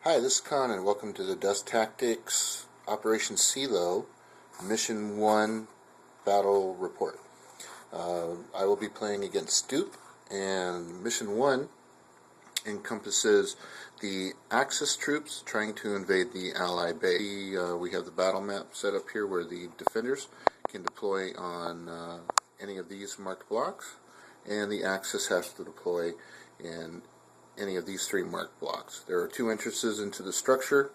Hi, this is Con, and welcome to the Dust Tactics Operation SeeLowe Mission 1 Battle Report. I will be playing against Stoop, and Mission 1 encompasses the Axis troops trying to invade the Ally base. We have the battle map set up here where the defenders can deploy on any of these marked blocks, and the Axis has to deploy in any of these three marked blocks. There are two entrances into the structure,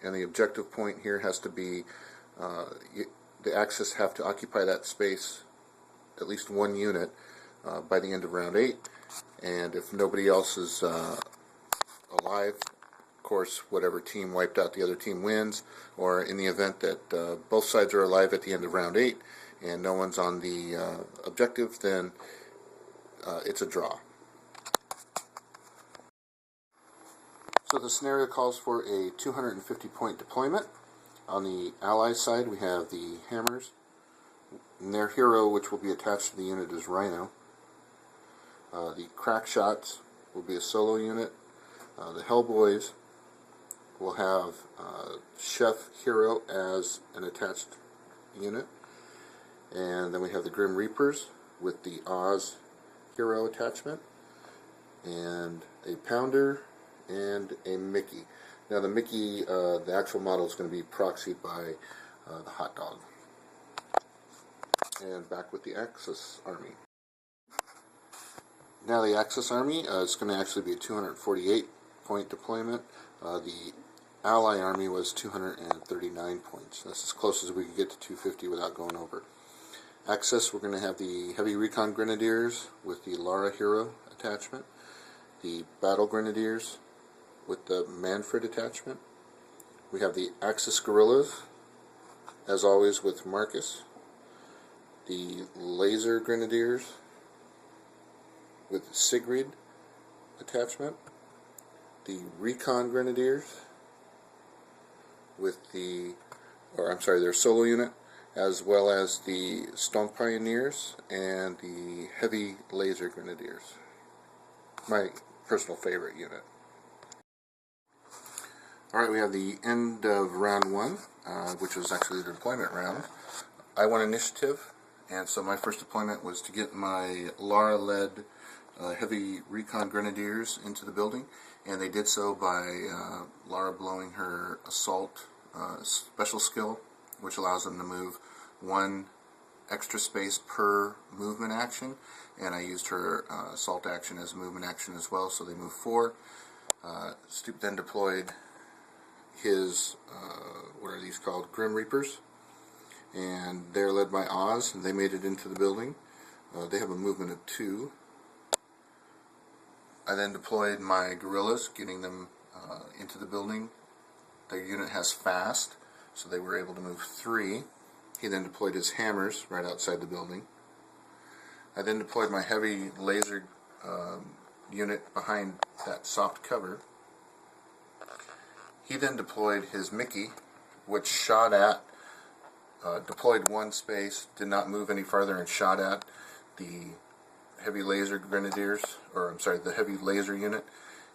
and the objective point here has to be the Axis have to occupy that space, at least one unit, by the end of round 8. And if nobody else is alive, of course, whatever team wiped out the other team wins. Or in the event that both sides are alive at the end of round 8 and no one's on the objective, then it's a draw. So the scenario calls for a 250-point deployment. On the Ally side, we have the Hammers, and their hero, which will be attached to the unit, is Rhino. The Crack Shots will be a solo unit. The Hellboys will have Chef Hero as an attached unit. And then we have the Grim Reapers with the Oz Hero attachment, and a Pounder, and a Mickey. Now the Mickey, the actual model is going to be proxied by the Hot Dog. And back with the Axis Army. Now the Axis Army is going to actually be a 248-point deployment. The Ally Army was 239 points. That's as close as we can get to 250 without going over. Axis, we're going to have the Heavy Recon Grenadiers with the Lara Hero attachment, the Battle Grenadiers with the Manfred attachment. We have the Axis Guerrillas, as always, with Marcus. The Laser Grenadiers with Sigrid attachment. The Recon Grenadiers with their solo unit, as well as the Stone Pioneers and the Heavy Laser Grenadiers. My personal favorite unit. Alright, we have the end of round 1, which was actually the deployment round. I won initiative, and so my first deployment was to get my Lara-led Heavy Recon Grenadiers into the building, and they did so by Lara blowing her Assault special skill, which allows them to move 1 extra space per movement action, and I used her Assault action as movement action as well, so they move 4. Stoop then deployed his, what are these called, Grim Reapers, and they're led by Oz, and they made it into the building. They have a movement of 2. I then deployed my Guerrillas, getting them into the building. Their unit has fast, so they were able to move 3. He then deployed his Hammers right outside the building. I then deployed my Heavy Laser unit behind that soft cover. He then deployed his Mickey, which shot at, deployed 1 space, did not move any farther, and shot at the Heavy Laser Grenadiers, the Heavy Laser unit,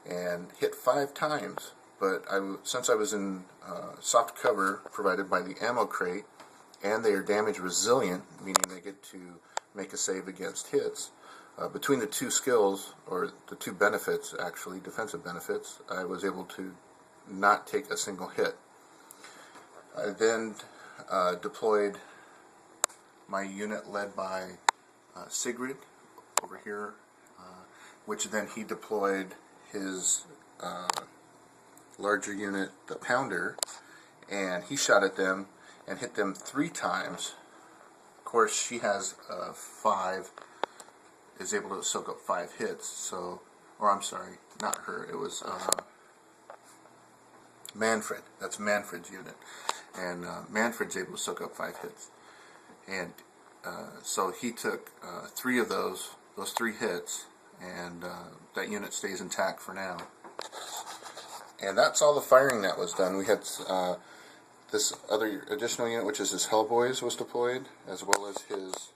and hit 5 times. But since I was in soft cover provided by the ammo crate, and they are damage resilient, meaning they get to make a save against hits, between the 2 skills, or the 2 benefits, actually, defensive benefits, I was able to not take a single hit. I then deployed my unit led by Sigrid over here, which then he deployed his larger unit, the Pounder, and he shot at them and hit them 3 times. Of course, she has 5, is able to soak up 5 hits, so, or I'm sorry, not her, it was Manfred. That's Manfred's unit, and Manfred's able to soak up 5 hits, and so he took 3 of those 3 hits, and that unit stays intact for now. And that's all the firing that was done. We had this other additional unit, which is his Hellboys, was deployed, as well as his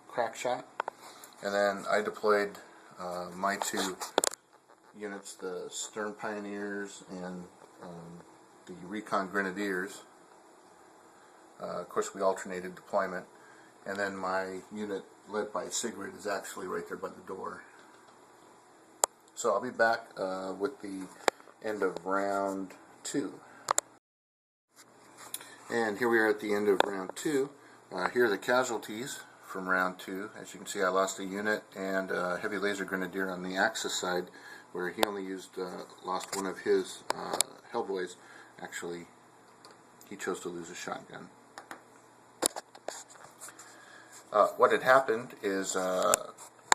Crack Shot, and then I deployed my 2 units, the Stern Pioneers and the Recon Grenadiers. Of course, we alternated deployment, and then my unit led by Sigrid is actually right there by the door. So I'll be back with the end of round 2. And here we are at the end of round 2. Here are the casualties from round 2. As you can see, I lost a unit and a heavy laser grenadier on the Axis side, where he only lost one of his Hellboys. Actually, he chose to lose a shotgun. What had happened is I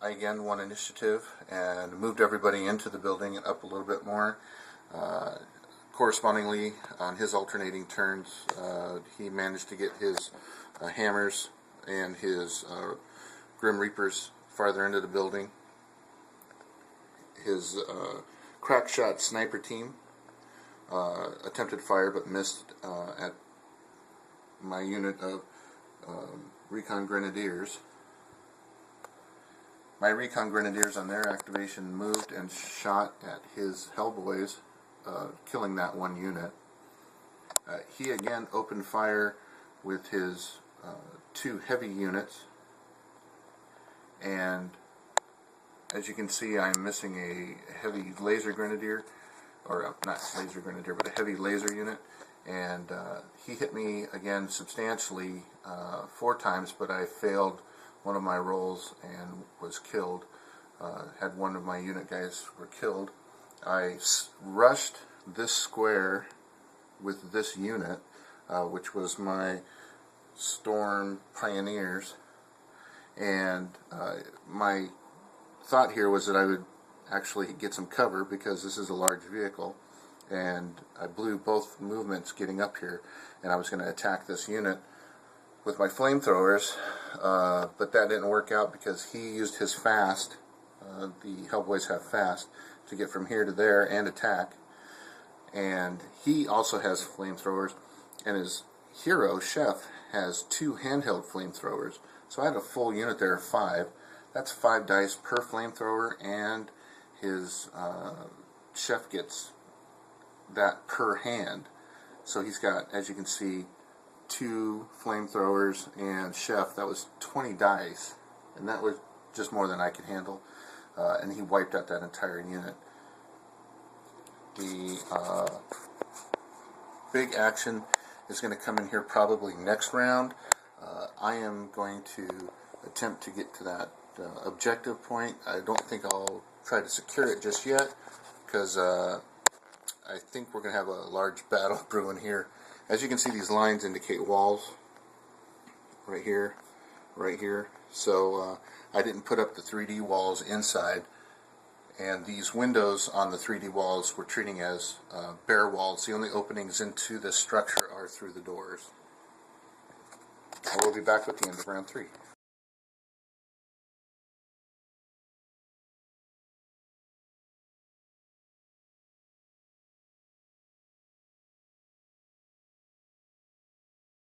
again won initiative and moved everybody into the building and up a little bit more. Correspondingly, on his alternating turns, he managed to get his hammers and his Grim Reapers farther into the building. His crack shot sniper team attempted fire but missed at my unit of Recon Grenadiers. My Recon Grenadiers on their activation moved and shot at his Hellboys, killing that one unit. He again opened fire with his 2 heavy units, and as you can see, I'm missing a heavy laser grenadier, or not laser grenadier, but a heavy laser unit, and he hit me again substantially 4 times, but I failed one of my rolls and was killed. Had one of my unit guys were killed. I rushed this square with this unit, which was my Storm Pioneers, and my thought here was that I would actually get some cover because this is a large vehicle, and I blew both movements getting up here, and I was going to attack this unit with my flamethrowers, but that didn't work out because he used his fast, the Hellboys have fast, to get from here to there and attack, and he also has flamethrowers, and his hero, Chef, has 2 handheld flamethrowers, so I had a full unit there of 5. That's 5 dice per flamethrower, and his Chef gets that per hand. So he's got, as you can see, 2 flamethrowers and Chef. That was 20 dice, and that was just more than I could handle, and he wiped out that entire unit. The big action is going to come in here probably next round. I am going to attempt to get to that objective point. I don't think I'll try to secure it just yet, because I think we're going to have a large battle brewing here. As you can see, these lines indicate walls right here, right here. So I didn't put up the 3D walls inside, and these windows on the 3D walls we're treating as bare walls. The only openings into this structure are through the doors. I will be back with the end of round 3.